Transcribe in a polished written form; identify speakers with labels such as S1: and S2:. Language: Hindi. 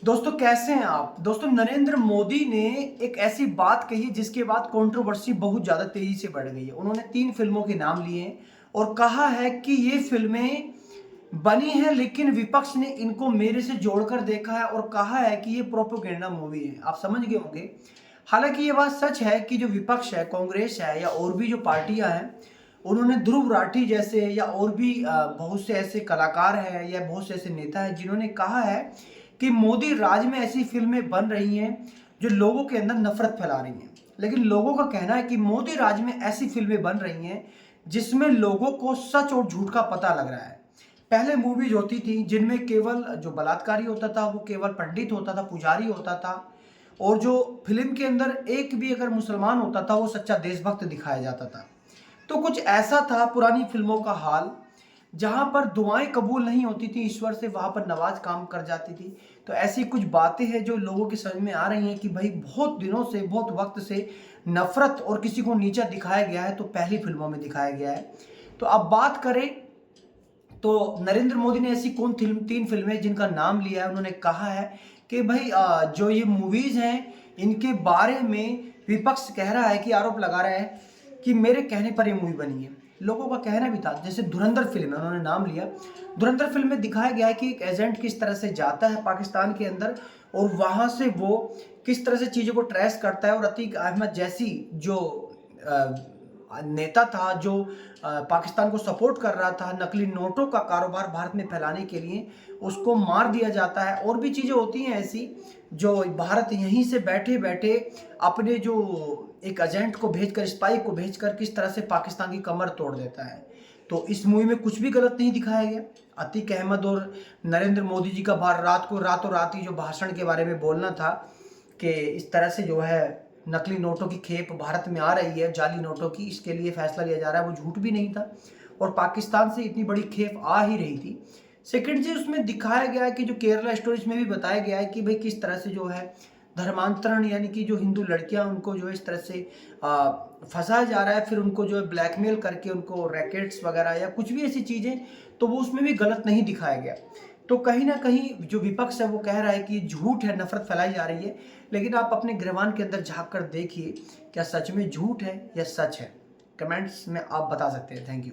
S1: दोस्तों कैसे हैं आप? दोस्तों नरेंद्र मोदी ने एक ऐसी बात कही जिसके बाद कंट्रोवर्सी बहुत ज़्यादा तेज़ी से बढ़ गई है। उन्होंने 3 फ़िल्मों के नाम लिए हैं और कहा है कि ये फ़िल्में बनी हैं लेकिन विपक्ष ने इनको मेरे से जोड़कर देखा है और कहा है कि ये प्रोपेगेंडा मूवी है। आप समझ गए होंगे। हालाँकि ये बात सच है कि जो विपक्ष है, कांग्रेस है या और भी जो पार्टियाँ हैं, उन्होंने ध्रुव राठी जैसे या और भी बहुत से ऐसे कलाकार हैं या बहुत से ऐसे नेता हैं जिन्होंने कहा है कि मोदी राज में ऐसी फिल्में बन रही हैं जो लोगों के अंदर नफरत फैला रही हैं। लेकिन लोगों का कहना है कि मोदी राज में ऐसी फिल्में बन रही हैं जिसमें लोगों को सच और झूठ का पता लग रहा है। पहले मूवीज होती थी जिनमें केवल जो बलात्कारी होता था वो केवल पंडित होता था, पुजारी होता था, और जो फिल्म के अंदर एक भी अगर मुसलमान होता था वो सच्चा देशभक्त दिखाया जाता था। तो कुछ ऐसा था पुरानी फिल्मों का हाल, जहाँ पर दुआएं कबूल नहीं होती थी ईश्वर से, वहाँ पर नमाज काम कर जाती थी। तो ऐसी कुछ बातें हैं जो लोगों की समझ में आ रही हैं कि भाई बहुत दिनों से, बहुत वक्त से नफरत और किसी को नीचा दिखाया गया है तो पहली फिल्मों में दिखाया गया है। तो अब बात करें तो नरेंद्र मोदी ने ऐसी कौन 3 फिल्में जिनका नाम लिया है। उन्होंने कहा है कि भाई जो ये मूवीज हैं इनके बारे में विपक्ष कह रहा है कि आरोप लगा रहा है कि मेरे कहने पर ये मूवी बनी है। लोगों का कहना भी था, जैसे धुरंधर फिल्म है, उन्होंने नाम लिया। धुरंधर फिल्म में दिखाया गया है कि एक एजेंट किस तरह से जाता है पाकिस्तान के अंदर और वहाँ से वो किस तरह से चीज़ों को ट्रेस करता है, और अतीक अहमद जैसी जो नेता था जो पाकिस्तान को सपोर्ट कर रहा था नकली नोटों का कारोबार भारत में फैलाने के लिए, उसको मार दिया जाता है। और भी चीज़ें होती हैं ऐसी जो भारत यहीं से बैठे बैठे अपने जो एक एजेंट को भेजकर, स्पाई को भेजकर किस तरह से पाकिस्तान की कमर तोड़ देता है। तो इस मूवी में कुछ भी गलत नहीं दिखाया गया। अतीक अहमद और नरेंद्र मोदी जी का रातों रात ही जो भाषण के बारे में बोलना था कि इस तरह से जो है नकली नोटों की खेप भारत में आ रही है, जाली नोटों की, इसके लिए फैसला लिया जा रहा है, वो झूठ भी नहीं था और पाकिस्तान से इतनी बड़ी खेप आ ही रही थी। सेकंड चीज उसमें दिखाया गया है कि जो केरला स्टोरीज में भी बताया गया है कि भाई किस तरह से जो है धर्मांतरण, यानी कि जो हिंदू लड़कियां उनको जो है इस तरह से फंसाया जा रहा है, फिर उनको जो है ब्लैकमेल करके उनको रैकेट्स वगैरह या कुछ भी ऐसी चीजें, तो वो उसमें भी गलत नहीं दिखाया गया। तो कहीं ना कहीं जो विपक्ष है वो कह रहा है कि झूठ है, नफरत फैलाई जा रही है। लेकिन आप अपने गिरबान के अंदर झांक कर देखिए, क्या सच में झूठ है या सच है? कमेंट्स में आप बता सकते हैं। Thank you.